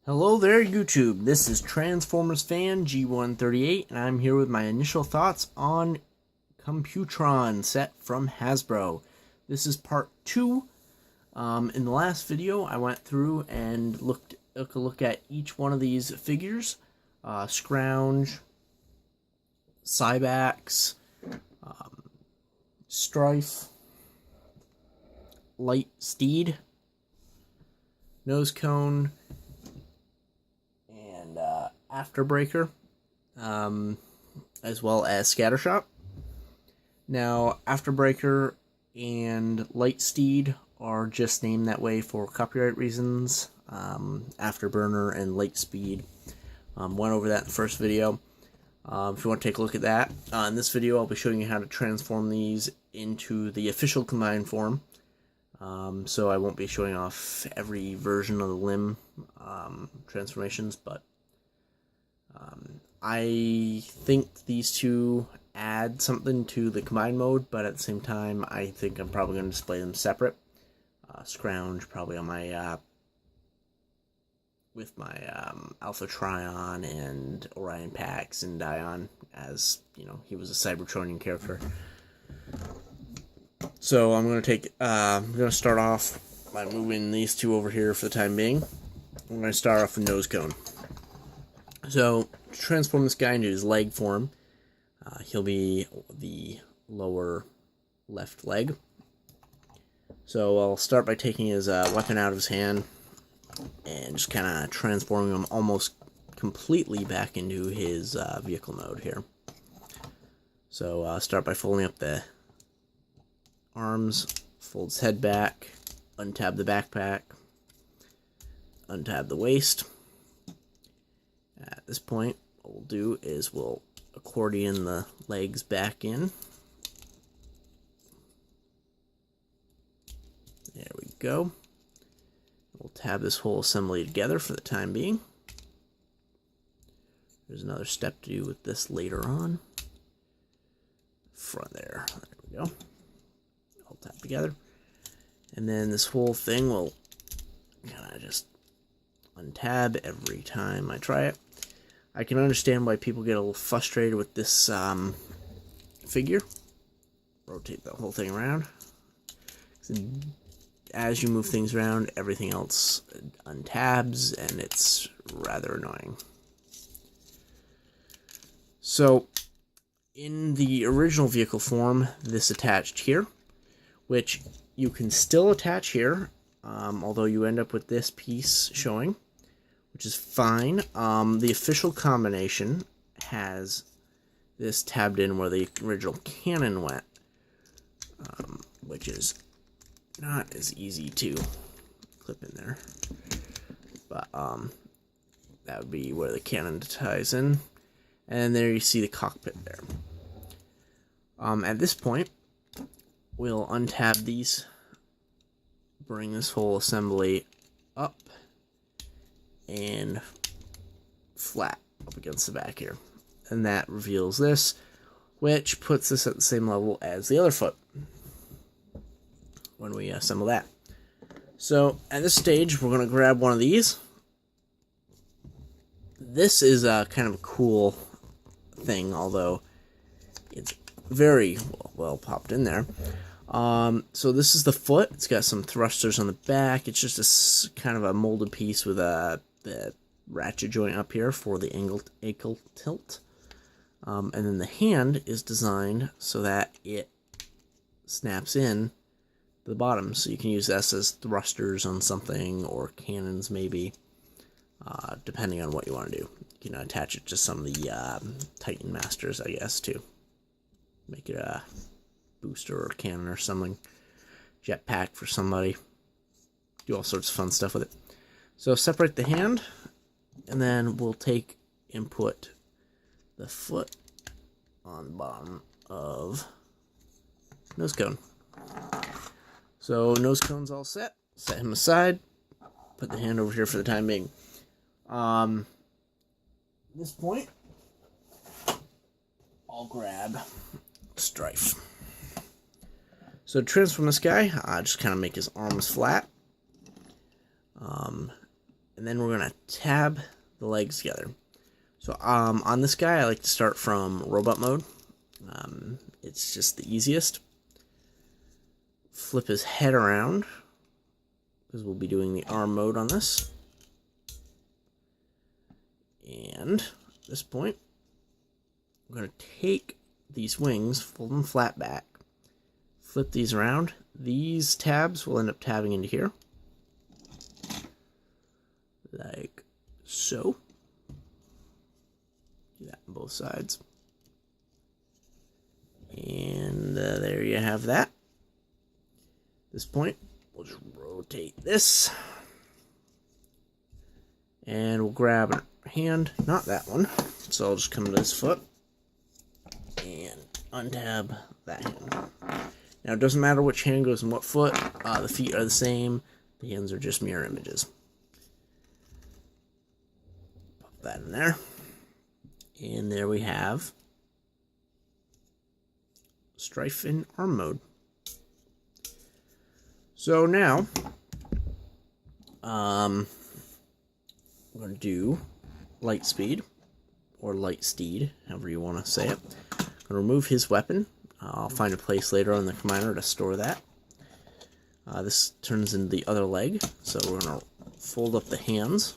Hello there, YouTube. This is Transformers fan G138, and I'm here with my initial thoughts on Computron set from Hasbro. This is part 2. In the last video, I went through and took a look at each one of these figures. Scrounge, Cybax, Strife, Light Steed, Nose Cone, and Afterbreaker, as well as Scattershot. Now, Afterbreaker and Lightsteed are just named that way for copyright reasons. Afterburner and Lightspeed went over that in the first video. If you want to take a look at that, in this video I'll be showing you how to transform these into the official combined form. So I won't be showing off every version of the limb transformations, but I think these two add something to the combined mode, but at the same time I think I'm probably going to display them separate. Scrounge probably on my with my Alpha Trion and Orion Pax and Dion, as you know, he was a Cybertronian character. So I'm going to start off by moving these two over here for the time being. I'm going to start off with Nose Cone. So to transform this guy into his leg form, he'll be the lower left leg. So I'll start by taking his weapon out of his hand and just kind of transforming him almost completely back into his vehicle mode here. So I'll start by folding up the arms, fold his head back, untab the backpack, untab the waist. At this point, what we'll do is we'll accordion the legs back in. There we go. We'll tab this whole assembly together for the time being. There's another step to do with this later on. Front there. There we go. All tabbed together. And then this whole thing will kind of just untab every time I try it. I can understand why people get a little frustrated with this figure. Rotate the whole thing around. As you move things around, everything else untabs, and it's rather annoying. So, in the original vehicle form, this attached here, which you can still attach here, although you end up with this piece showing, which is fine. The official combination has this tabbed in where the original cannon went, which is not as easy to clip in there, but that would be where the cannon ties in, and there you see the cockpit there. At this point, we'll untab these, bring this whole assembly up and flat up against the back here, and that reveals this, which puts this at the same level as the other foot when we assemble that. So at this stage, we're going to grab one of these. This is kind of a cool thing, although it's very well popped in there. So this is the foot. It's got some thrusters on the back. It's just a kind of a molded piece with the ratchet joint up here for the ankle tilt. And then the hand is designed so that it snaps in to the bottom, so you can use this as thrusters on something, or cannons maybe, depending on what you want to do. You can attach it to some of the Titan Masters, I guess, too. Make it a booster or cannon or something. Jetpack for somebody. Do all sorts of fun stuff with it. So separate the hand, and then we'll take and put the foot on the bottom of Nose Cone. So Nose Cone's all set. Set him aside. Put the hand over here for the time being. At this point, I'll grab Strife. So to transform this guy, I just kind of make his arms flat. And and then we're going to tab the legs together. So on this guy, I like to start from robot mode. It's just the easiest. Flip his head around, because we'll be doing the arm mode on this. And at this point, we're going to take these wings, fold them flat back, flip these around. These tabs will end up tabbing into here, like so. Do that on both sides. And there you have that. At this point, we'll just rotate this. And we'll grab a hand, not that one. So I'll just come to this foot and untab that hand. Now it doesn't matter which hand goes in what foot. The feet are the same. The hands are just mirror images. Pop that in there. And there we have Strife in arm mode. So now, I'm going to do light speed, or light steed, however you want to say it. I'm going to remove his weapon. I'll find a place later on the combiner to store that. This turns into the other leg, so we're going to fold up the hands.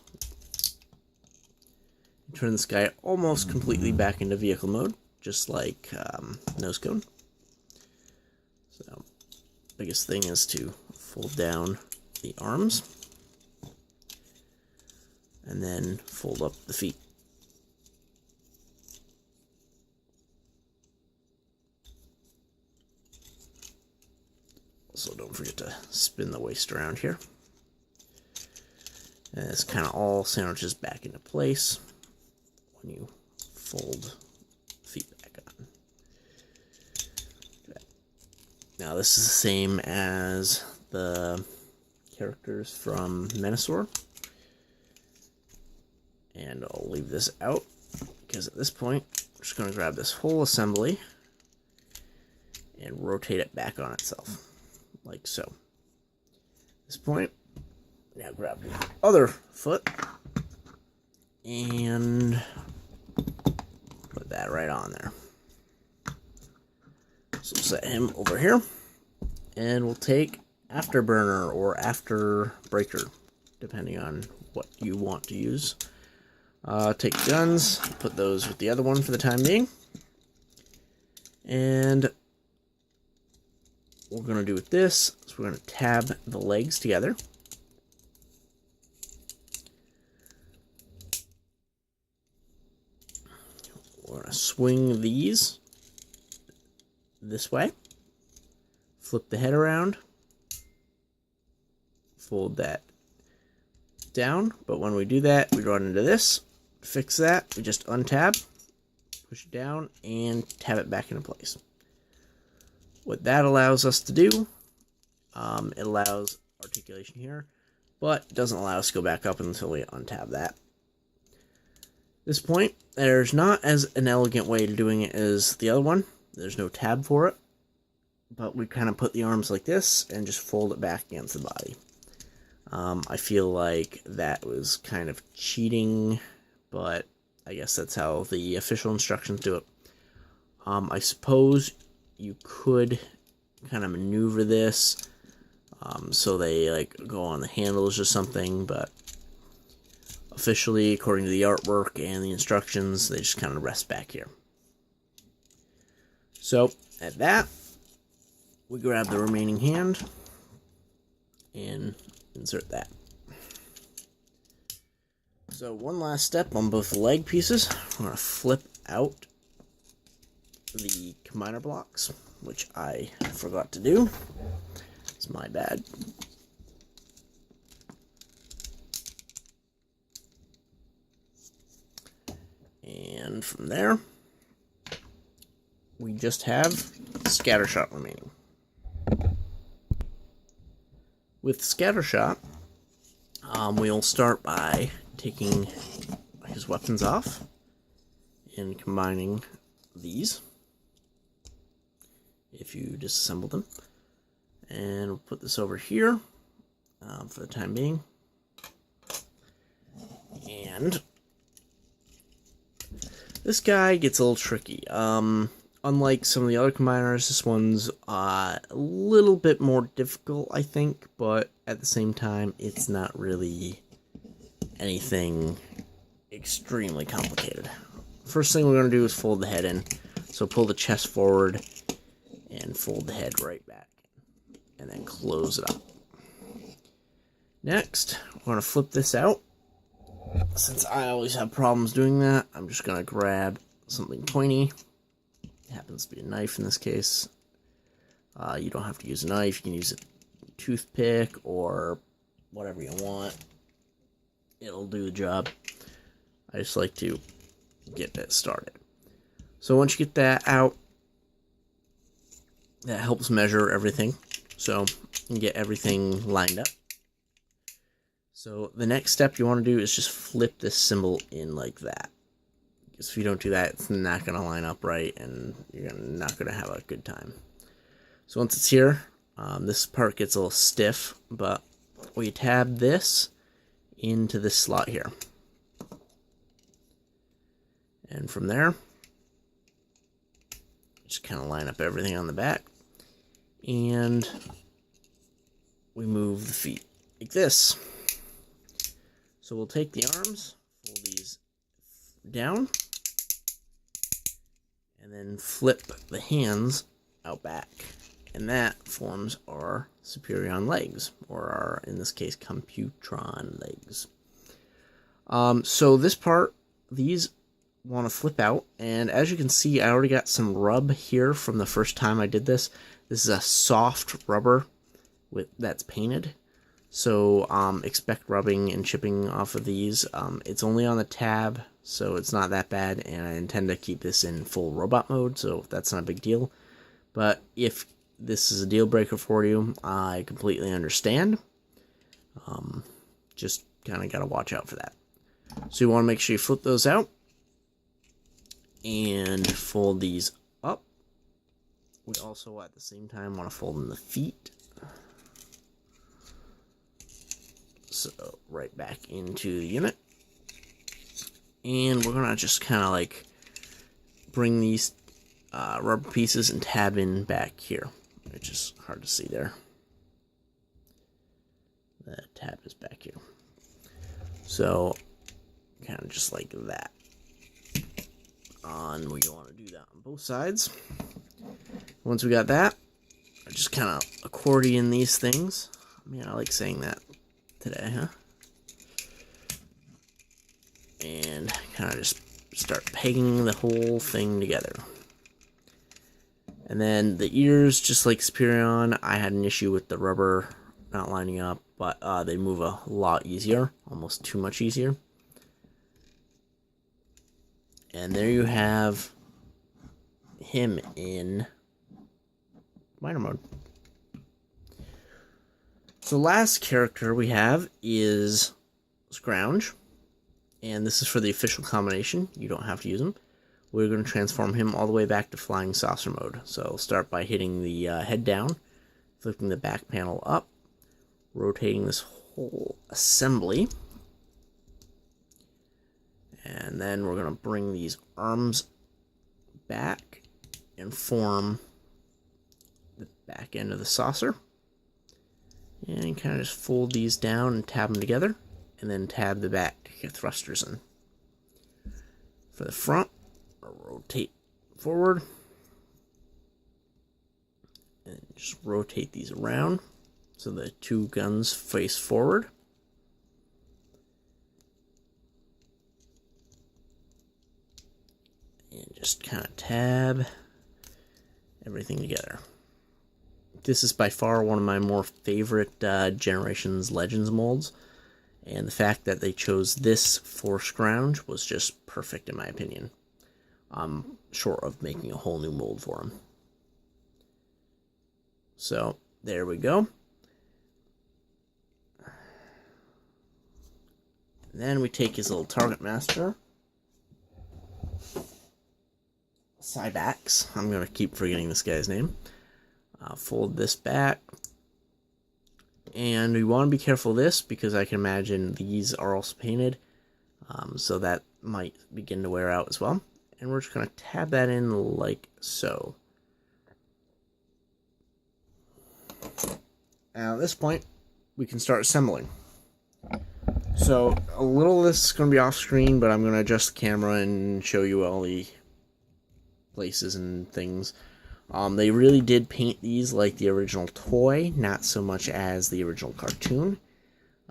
Turn this guy almost completely back into vehicle mode, just like nose cone. So, biggest thing is to fold down the arms, and then fold up the feet. Also, don't forget to spin the waist around here. And this kind of all sandwiches back into place when you fold the feet back on. Okay. Now this is the same as the characters from Menasor. And I'll leave this out because at this point, I'm just going to grab this whole assembly and rotate it back on itself, like so. At this point, now grab the other foot and put that right on there. So set him over here, and we'll take Afterburner or Afterbreaker, depending on what you want to use. Take guns, put those with the other one for the time being. And what we're going to do with this is we're going to tab the legs together. We're going to swing these this way. Flip the head around. Fold that down. But when we do that, we run into this. Fix that. We just untab, push it down, and tab it back into place. What that allows us to do, it allows articulation here, but it doesn't allow us to go back up until we untab that. At this point, there's not as an elegant way to doing it as the other one. There's no tab for it, but we kind of put the arms like this and just fold it back against the body. I feel like that was kind of cheating, but I guess that's how the official instructions do it. I suppose you could kind of maneuver this so they like go on the handles or something, but officially, according to the artwork and the instructions, they just kind of rest back here. So at that, we grab the remaining hand and insert that. So one last step on both the leg pieces. We're going to flip out the combiner blocks, which I forgot to do. It's my bad. And from there, we just have Scattershot remaining. With Scattershot, we'll start by taking his weapons off and combining these, if you disassemble them. And we'll put this over here for the time being. And this guy gets a little tricky. Unlike some of the other combiners, this one's a little bit more difficult, I think, but at the same time, it's not really anything extremely complicated. First thing we're going to do is fold the head in. So pull the chest forward and fold the head right back. And then close it up. Next, we're going to flip this out. Since I always have problems doing that, I'm just going to grab something pointy. It happens to be a knife in this case. You don't have to use a knife. You can use a toothpick or whatever you want. It'll do the job. I just like to get that started. So once you get that out, that helps measure everything. So you can get everything lined up. So the next step you want to do is just flip this symbol in like that. Because if you don't do that, it's not going to line up right, and you're not going to have a good time. So once it's here, this part gets a little stiff, but we tab this into this slot here. And from there, just kind of line up everything on the back. And we move the feet like this. So we'll take the arms, fold these down, and then flip the hands out back. And that forms our Superion legs, or our, in this case, Computron legs. So this part, these want to flip out, and as you can see, I already got some rub here from the first time I did this. This is a soft rubber that's painted. So expect rubbing and chipping off of these. It's only on the tab, so it's not that bad, and I intend to keep this in full robot mode, so that's not a big deal. But if this is a deal breaker for you, I completely understand. Just kind of got to watch out for that. So you want to make sure you flip those out and fold these up. We also at the same time want to fold in the feet. So right back into the unit. And we're going to just kind of like bring these rubber pieces and tab in back here, which is hard to see there. The tab is back here. So kind of just like that. We want to do that on both sides. Once we got that, I just kind of accordion these things. I mean, I like saying that today, huh? And kind of just start pegging the whole thing together. And then the ears, just like Superion, I had an issue with the rubber not lining up, but they move a lot easier, almost too much easier. And there you have him in minor mode. So the last character we have is Scrounge, and this is for the official combination. You don't have to use him. We're going to transform him all the way back to flying saucer mode. So we'll start by hitting the head down, flipping the back panel up, rotating this whole assembly, and then we're going to bring these arms back and form the back end of the saucer. And kind of just fold these down and tab them together, and then tab the back to get thrusters in. For the front, I'll rotate forward, and just rotate these around so the two guns face forward. And just kind of tab everything together. This is by far one of my more favorite Generations Legends molds, and the fact that they chose this for Scrounge was just perfect in my opinion. I'm short of making a whole new mold for him. So there we go. And then we take his little target master, Cybax. I'm going to keep forgetting this guy's name. Fold this back. And we want to be careful of this because I can imagine these are also painted. So that might begin to wear out as well. And we're just going to tab that in like so. Now at this point, we can start assembling. So a little of this is going to be off screen, but I'm going to adjust the camera and show you all the places and things. They really did paint these like the original toy, not so much as the original cartoon.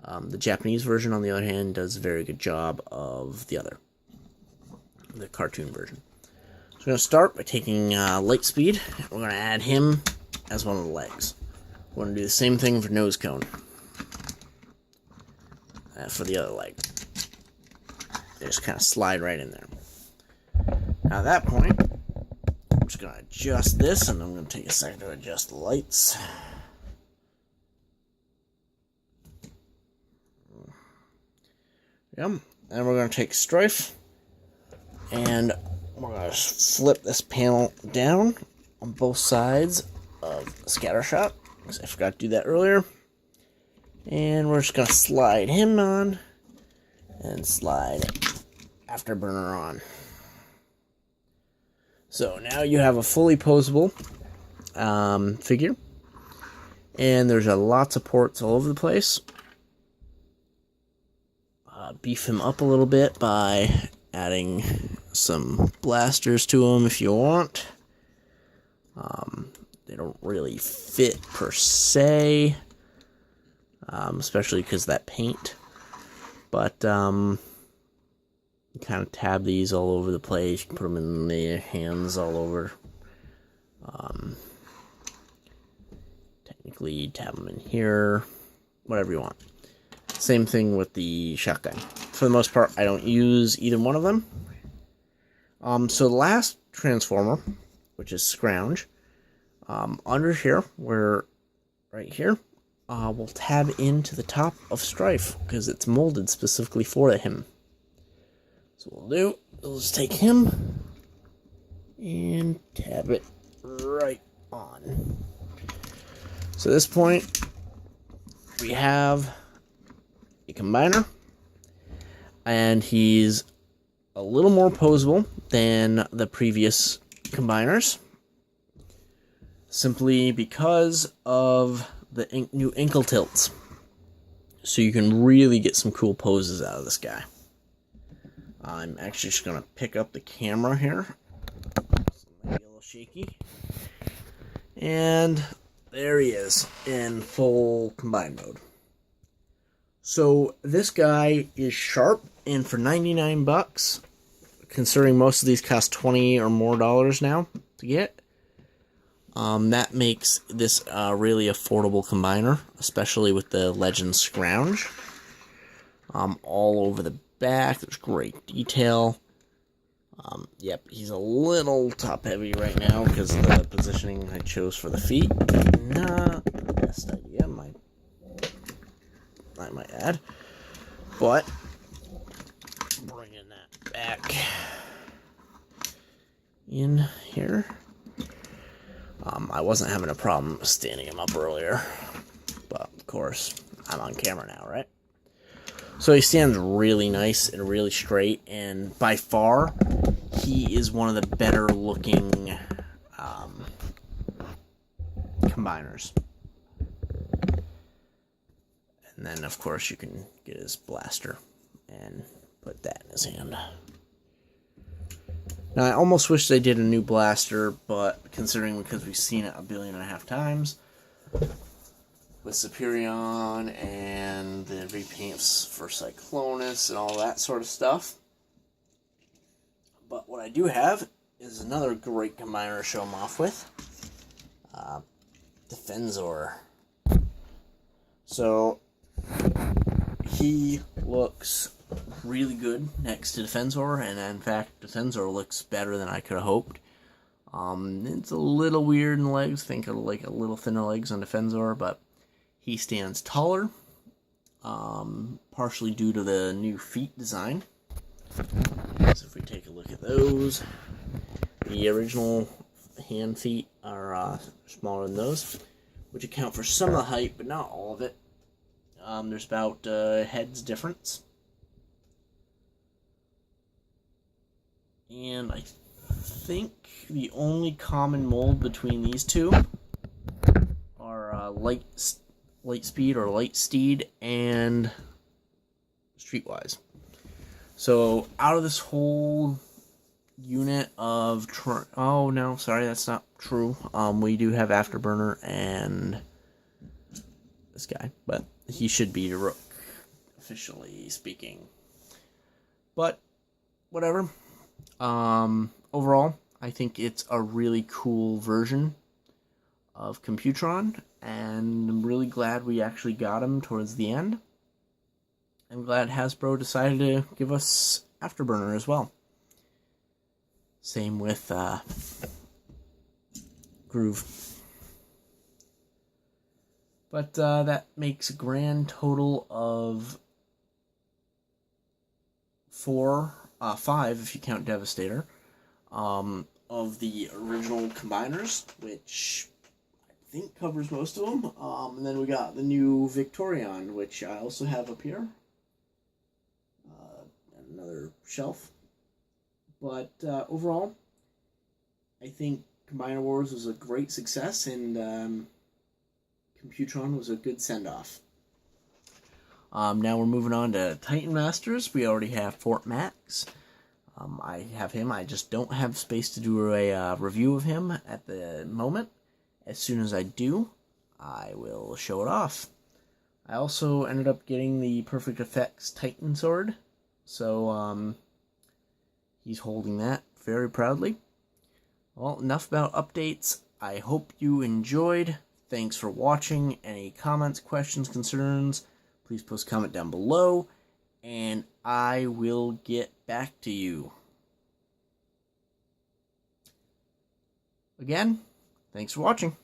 The Japanese version, on the other hand, does a very good job of the cartoon version. So we're going to start by taking Lightspeed. We're going to add him as one of the legs. We're going to do the same thing for Nose Cone. For the other leg. They just kind of slide right in there. Now at that point, I'm just going to adjust this, and I'm going to take a second to adjust the lights. Yep. And we're going to take Strife, and we're going to flip this panel down on both sides of Scattershot, because I forgot to do that earlier. And we're just going to slide him on, and slide Afterburner on. So now you have a fully posable figure, and there's lots of ports all over the place. Beef him up a little bit by adding some blasters to him if you want. They don't really fit per se, especially because of that paint. But you kind of tab these all over the place. You can put them in the hands all over. Technically, tab them in here. Whatever you want. Same thing with the shotgun. For the most part, I don't use either one of them. So the last transformer, which is Scrounge, under here, right here, we'll tab into the top of Strife because it's molded specifically for him. So what we'll just take him and tab it right on. So at this point, we have a combiner, and he's a little more posable than the previous combiners, simply because of the new ankle tilts. So you can really get some cool poses out of this guy. I'm actually just going to pick up the camera here. This might be a little shaky. And there he is in full combine mode. So this guy is sharp, and for 99 bucks, considering most of these cost $20 or more now to get, that makes this a really affordable combiner, especially with the Legend Scrounge. All over the back, there's great detail. Yep, he's a little top heavy right now because of the positioning I chose for the feet. Not the best idea, I might add. But bringing that back in here. I wasn't having a problem standing him up earlier, but of course I'm on camera now, right? So he stands really nice and really straight, and by far he is one of the better looking combiners. And then of course you can get his blaster and put that in his hand. Now, I almost wish they did a new blaster, but considering because we've seen it 1.5 billion times with Superion and the repaints for Cyclonus and all that sort of stuff. But what I do have is another great combiner to show them off with. Defensor. So, he looks really good next to Defensor, and in fact, Defensor looks better than I could have hoped. It's a little weird in the legs, think of like a little thinner legs on Defensor, but he stands taller, partially due to the new feet design. So if we take a look at those, the original hand feet are smaller than those, which account for some of the height, but not all of it. There's about a head's difference. And I think the only common mold between these two are Light Speed or Light Steed and Streetwise. So out of this whole unit of oh no, sorry, that's not true. We do have Afterburner and this guy, but he should be Rook, officially speaking. But whatever. Overall, I think it's a really cool version of Computron, and I'm really glad we actually got him towards the end. I'm glad Hasbro decided to give us Afterburner as well. Same with Groove. But that makes a grand total of 5 if you count Devastator, of the original combiners, which I think covers most of them. And then we got the new Victorion, which I also have up here. Another shelf. But overall, I think Combiner Wars was a great success, and Computron was a good send-off. Now we're moving on to Titan Masters. We already have Fort Max. I have him. I just don't have space to do a review of him at the moment. As soon as I do, I will show it off. I also ended up getting the Perfect Effects Titan Sword. So, he's holding that very proudly. Well, enough about updates. I hope you enjoyed. Thanks for watching. Any comments, questions, concerns, please post a comment down below, and I will get back to you. Again, thanks for watching.